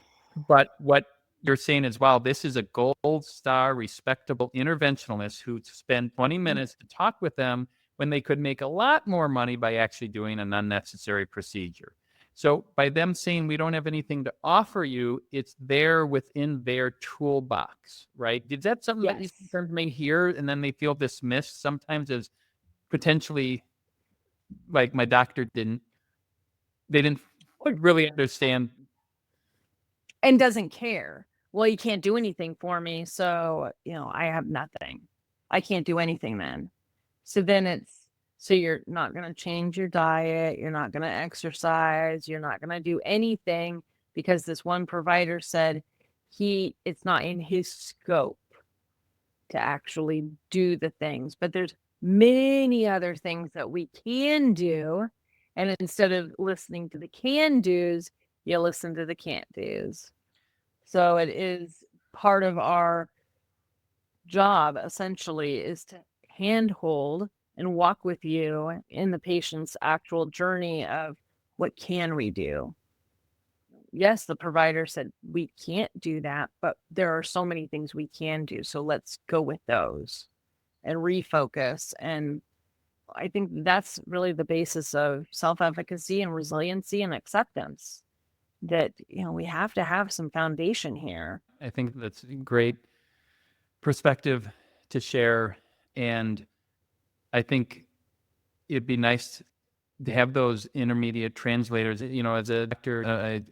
S1: But what you're saying is, wow, this is a gold star, respectable interventionalist who spent 20 minutes to talk with them when they could make a lot more money by actually doing an unnecessary procedure. So by them saying we don't have anything to offer you, it's there within their toolbox, right? Is that something that you
S2: Yes.
S1: sometimes may hear and then they feel dismissed sometimes as potentially like my doctor they didn't really understand?
S2: And doesn't care. Well, you can't do anything for me, so, I have nothing. I can't do anything then. So then so you're not going to change your diet, you're not going to exercise, you're not going to do anything because this one provider said it's not in his scope to actually do the things. But there's many other things that we can do, and instead of listening to the can do's, you listen to the can't do's. So it is part of our job, essentially, is to handhold and walk with you in the patient's actual journey of what can we do. Yes, the provider said we can't do that, but there are so many things we can do. So let's go with those and refocus. And I think that's really the basis of self-efficacy and resiliency and acceptance, that, we have to have some foundation here.
S1: I think that's a great perspective to share. And I think it'd be nice to have those intermediate translators. As a doctor, I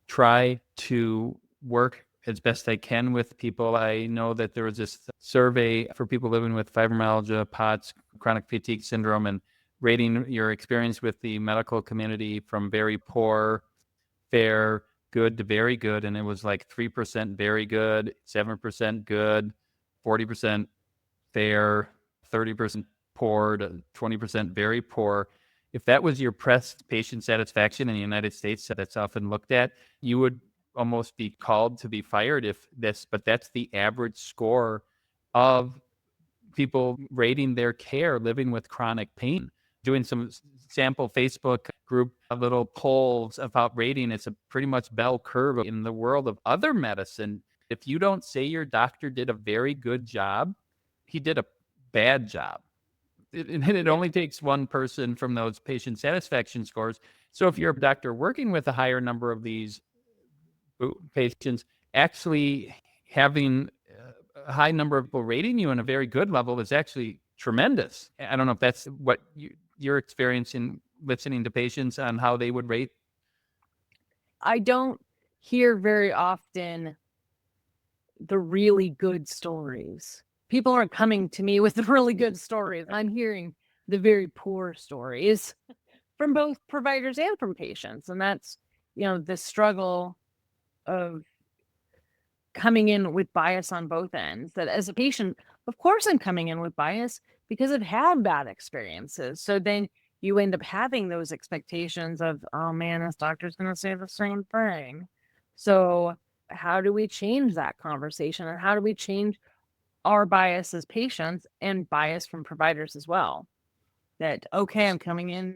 S1: try to work as best I can with people. I know that there was this survey for people living with fibromyalgia, POTS, chronic fatigue syndrome, and rating your experience with the medical community from very poor, fair, good to very good. And it was like 3% very good, 7% good, 40% fair, 30% poor to 20% very poor. If that was your patient satisfaction in the United States that's often looked at, you would almost be called to be fired but that's the average score of people rating their care living with chronic pain. Doing some sample Facebook group little polls about rating, it's a pretty much bell curve in the world of other medicine. If you don't say your doctor did a very good job, he did a bad job. It only takes one person from those patient satisfaction scores. So if you're a doctor working with a higher number of these patients, actually having a high number of people rating you in a very good level is actually tremendous. I don't know if that's what your experience in listening to patients on how they would rate.
S2: I don't hear very often the really good stories. People aren't coming to me with the really good stories. I'm hearing the very poor stories from both providers and from patients. And that's, the struggle of coming in with bias on both ends. That as a patient, of course, I'm coming in with bias because I've had bad experiences. So then you end up having those expectations of, oh man, this doctor's going to say the same thing. So, how do we change that conversation? And how do we change our bias as patients and bias from providers as well? That, okay, I'm coming in.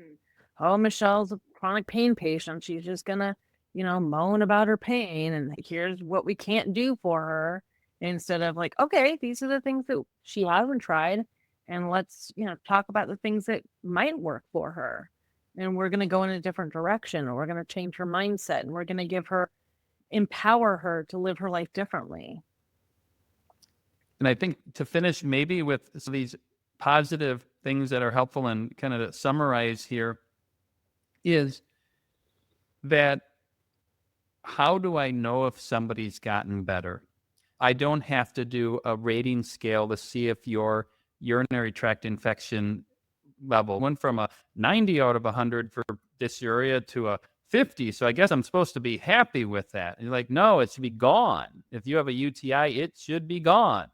S2: Oh, Michelle's a chronic pain patient. She's just going to, moan about her pain. And here's what we can't do for her. Instead of like, okay, these are the things that she hasn't tried. And let's, talk about the things that might work for her. And we're going to go in a different direction, or we're going to change her mindset, and we're going to empower her to live her life differently.
S1: And I think to finish maybe with some of these positive things that are helpful and kind of to summarize here is that how do I know if somebody's gotten better? I don't have to do a rating scale to see if your urinary tract infection level went from a 90 out of 100 for dysuria to a 50. So I guess I'm supposed to be happy with that. And you're like, no, it should be gone. If you have a UTI, it should be gone.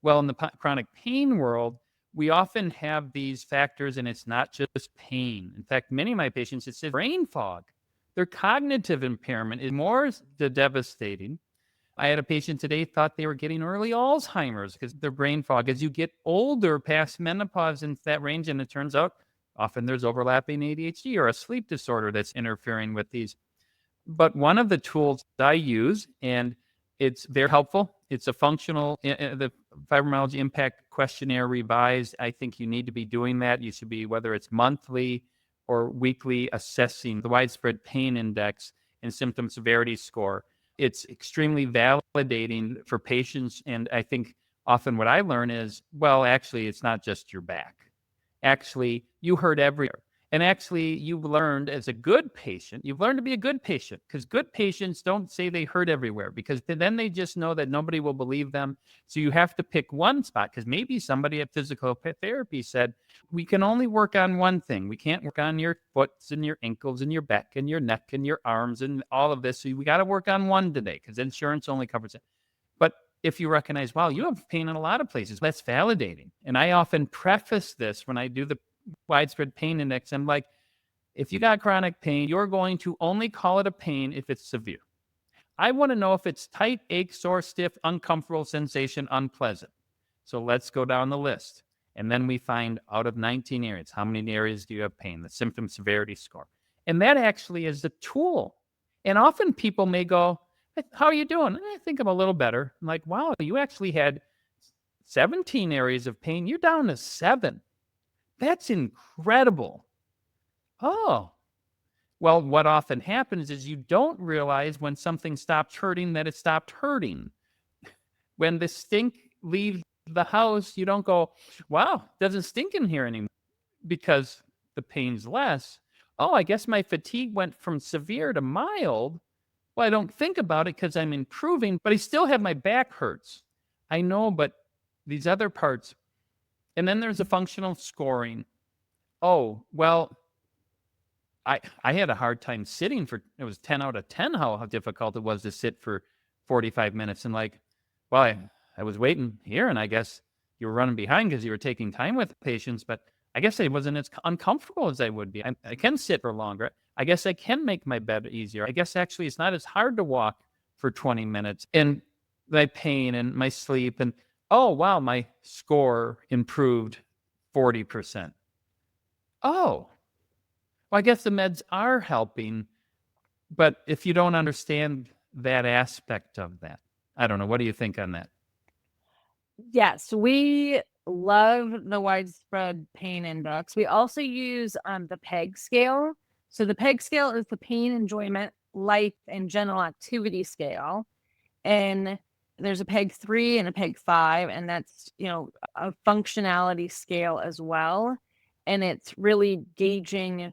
S1: Well, in the chronic pain world, we often have these factors, and it's not just pain. In fact, many of my patients, it's brain fog. Their cognitive impairment is more devastating. I had a patient today thought they were getting early Alzheimer's because their brain fog. As you get older, past menopause into that range, and it turns out often there's overlapping ADHD or a sleep disorder that's interfering with these. But one of the tools I use, and it's very helpful, it's a functional, the Fibromyalgia Impact Questionnaire Revised. I think you need to be doing that. You should be, whether it's monthly or weekly, assessing the widespread pain index and symptom severity score. It's extremely validating for patients. And I think often what I learn is, well, actually, it's not just your back. Actually, you hurt everywhere. And actually, you've learned as a good patient, you've learned to be a good patient, because good patients don't say they hurt everywhere, because then they just know that nobody will believe them. So you have to pick one spot, because maybe somebody at physical therapy said, we can only work on one thing. We can't work on your foots and your ankles and your back and your neck and your arms and all of this. So we got to work on one today, because insurance only covers it. But if you recognize, wow, you have pain in a lot of places, that's validating. And I often preface this when I do the widespread pain index. I'm like, if you got chronic pain, you're going to only call it a pain if it's severe. I want to know if it's tight, ache, sore, stiff, uncomfortable sensation, unpleasant. So let's go down the list. And then we find out of 19 areas, how many areas do you have pain? The symptom severity score. And that actually is a tool. And often people may go, how are you doing? I think I'm a little better. I'm like, wow, you actually had 17 areas of pain. You're down to 7. That's incredible. Oh, well, what often happens is you don't realize when something stops hurting that it stopped hurting. When the stink leaves the house, you don't go, wow, doesn't stink in here anymore, because the pain's less. Oh, I guess my fatigue went from severe to mild. Well, I don't think about it because I'm improving, but I still have my back hurts. I know, but these other parts. And then there's a functional scoring. Oh, well, I had a hard time sitting it was 10 out of 10 how difficult it was to sit for 45 minutes. And like, well, I was waiting here, and I guess you were running behind because you were taking time with patients, but I guess I wasn't as uncomfortable as I would be. I can sit for longer. I guess I can make my bed easier. I guess actually it's not as hard to walk for 20 minutes. And my pain and my sleep, and oh, wow, my score improved 40%. Oh, well, I guess the meds are helping, but if you don't understand that aspect of that, I don't know. What do you think on that?
S2: Yes, we love the widespread pain index. We also use the PEG scale. So the PEG scale is the pain, enjoyment, life, and general activity scale. And there's a PEG 3 and a PEG 5, and that's, a functionality scale as well. And it's really gauging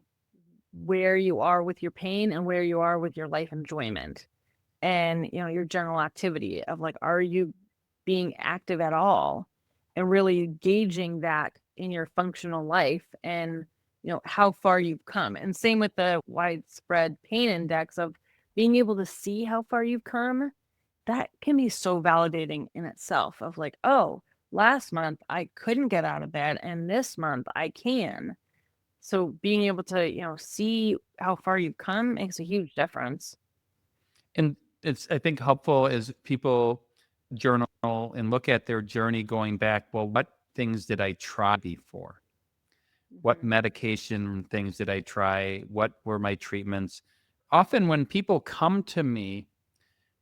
S2: where you are with your pain and where you are with your life enjoyment and, your general activity of like, are you being active at all? And really gauging that in your functional life and, how far you've come. And same with the widespread pain index of being able to see how far you've come. That can be so validating in itself of like, oh, last month I couldn't get out of bed and this month I can. So being able to, see how far you've come makes a huge difference.
S1: And it's, I think, helpful as people journal and look at their journey going back. Well, what things did I try before? What
S2: Mhm.
S1: medication things did I try? What were my treatments? Often when people come to me,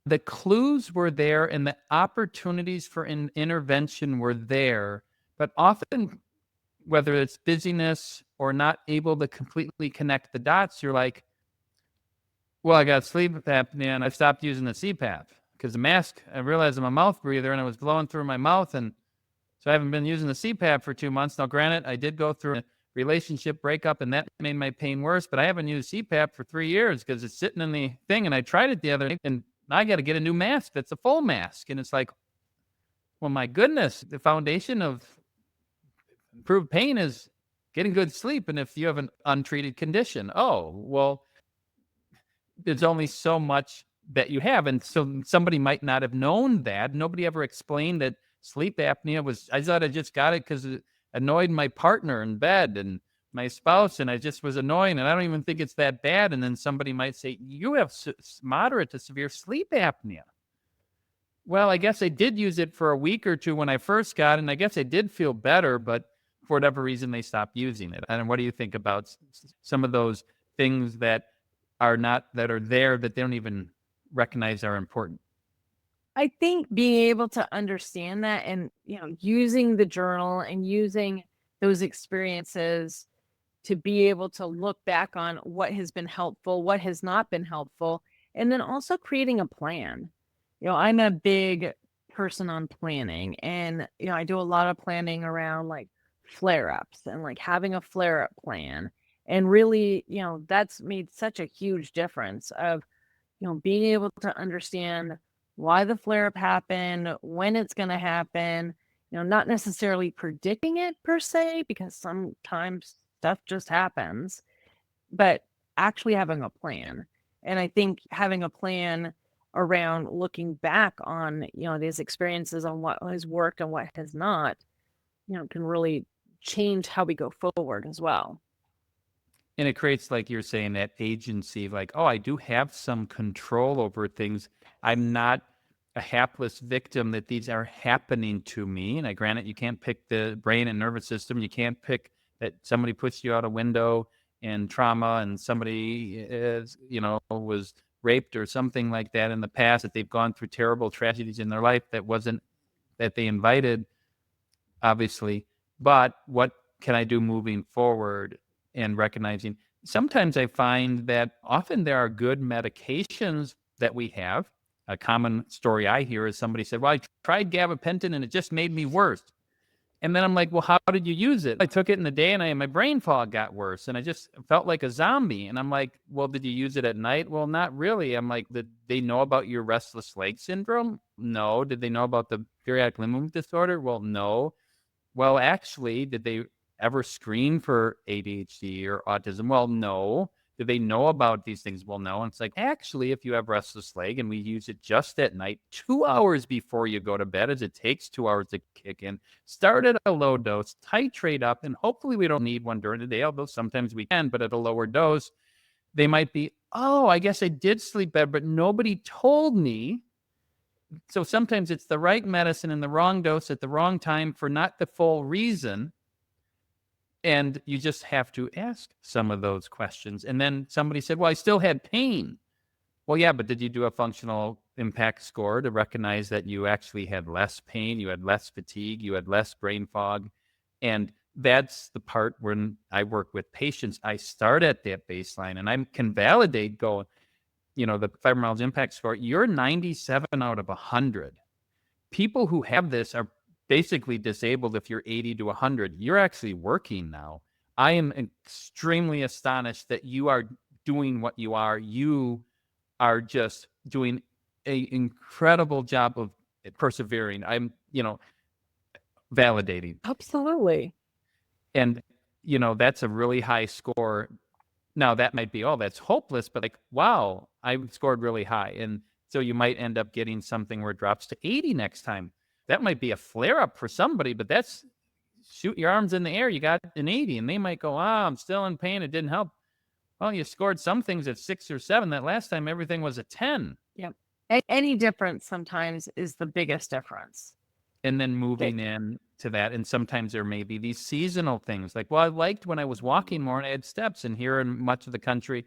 S1: the clues were there and the opportunities for intervention were there, but often, whether it's busyness or not able to completely connect the dots, you're like, well, I got sleep apnea and I stopped using the CPAP because the mask, I realized I'm a mouth breather and it was blowing through my mouth. And so I haven't been using the CPAP for 2 months. Now, granted, I did go through a relationship breakup and that made my pain worse, but I haven't used CPAP for 3 years because it's sitting in the thing. And I tried it the other day and I got to get a new mask that's a full mask. And it's like, well, my goodness, the foundation of improved pain is getting good sleep. And if you have an untreated condition, oh, well, there's only so much that you have. And so somebody might not have known that. Nobody ever explained that sleep apnea was, I thought I just got it because it annoyed my partner in bed and my spouse, and I just was annoying. And I don't even think it's that bad. And then somebody might say, you have moderate to severe sleep apnea. Well, I guess I did use it for a week or two when I first got it, and I guess I did feel better, but for whatever reason, they stopped using it. And what do you think about some of those things that are not, that are there that they don't even recognize are important?
S2: I think being able to understand that and, using the journal and using those experiences to be able to look back on what has been helpful, what has not been helpful, and then also creating a plan. I'm a big person on planning and, I do a lot of planning around like flare ups and like having a flare up plan. And really, that's made such a huge difference of, being able to understand why the flare up happened, when it's going to happen, not necessarily predicting it per se, because sometimes stuff just happens, but actually having a plan. And I think having a plan around looking back on, these experiences on what has worked and what has not, can really change how we go forward as well.
S1: And it creates, like you're saying, that agency, like, oh, I do have some control over things. I'm not a hapless victim that these are happening to me. And I granted, you can't pick the brain and nervous system. You can't pick that somebody puts you out a window and trauma and somebody is, was raped or something like that in the past, that they've gone through terrible tragedies in their life that wasn't, that they invited, obviously. But what can I do moving forward, and recognizing sometimes I find that often there are good medications that we have. A common story I hear is somebody said, well, I tried gabapentin and it just made me worse. And then I'm like, well, how did you use it? I took it in the day and my brain fog got worse and I just felt like a zombie. And I'm like, well, did you use it at night? Well, not really. I'm like, did they know about your restless leg syndrome? No. Did they know about the periodic limb movement disorder? Well, no. Well, actually, did they ever screen for ADHD or autism? Well, no. Do they know about these things? Well, no. And it's like, actually, if you have restless leg and we use it just at night, 2 hours before you go to bed, as it takes 2 hours to kick in, start at a low dose, titrate up, and hopefully we don't need one during the day, although sometimes we can, but at a lower dose, they might be, oh, I guess I did sleep better, but nobody told me. So sometimes it's the right medicine in the wrong dose at the wrong time for not the full reason. And you just have to ask some of those questions. And then somebody said, well, I still had pain. Well, yeah, but did you do a functional impact score to recognize that you actually had less pain, you had less fatigue, you had less brain fog? And that's the part when I work with patients. I start at that baseline and I can validate, go, the fibromyalgia impact score, you're 97 out of 100. People who have this are basically disabled if you're 80 to 100. You're actually working now. I am extremely astonished that you are doing what you are. You are just doing an incredible job of persevering. I'm, validating.
S2: Absolutely.
S1: And, that's a really high score. Now that might be, oh, that's hopeless, but like, wow, I scored really high. And so you might end up getting something where it drops to 80 next time. That might be a flare up for somebody, but that's shoot your arms in the air. You got an 80, and they might go, I'm still in pain. It didn't help. Well, you scored some things at 6 or 7. That last time everything was a 10.
S2: Yep. Any difference sometimes is the biggest difference.
S1: And then
S2: That
S1: moving in to that. And sometimes there may be these seasonal things like, well, I liked when I was walking more and I had steps. And here in much of the country,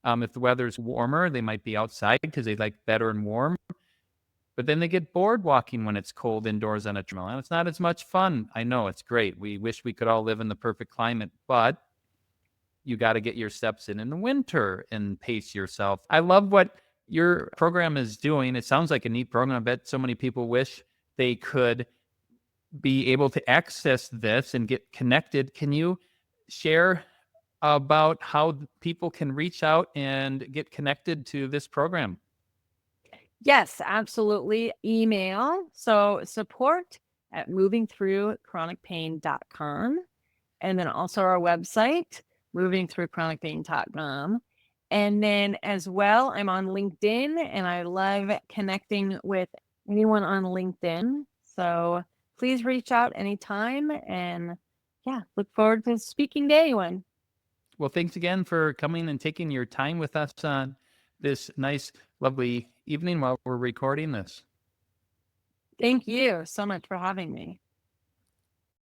S1: if the weather's warmer, they might be outside because they like better and warm. But then they get bored walking when it's cold indoors on a treadmill. And it's not as much fun. I know it's great. We wish we could all live in the perfect climate, but you got to get your steps in the winter and pace yourself. I love what your program is doing. It sounds like a neat program. I bet so many people wish they could be able to access this and get connected. Can you share about how people can reach out and get connected to this program?
S2: Yes, absolutely. Email. So support at movingthroughchronicpain.com. And then also our website, movingthroughchronicpain.com. And then as well, I'm on LinkedIn and I love connecting with anyone on LinkedIn. So please reach out anytime. And yeah, look forward to speaking to anyone.
S1: Well, thanks again for coming and taking your time with us on this nice, lovely evening while we're recording this.
S2: Thank you so much for having me.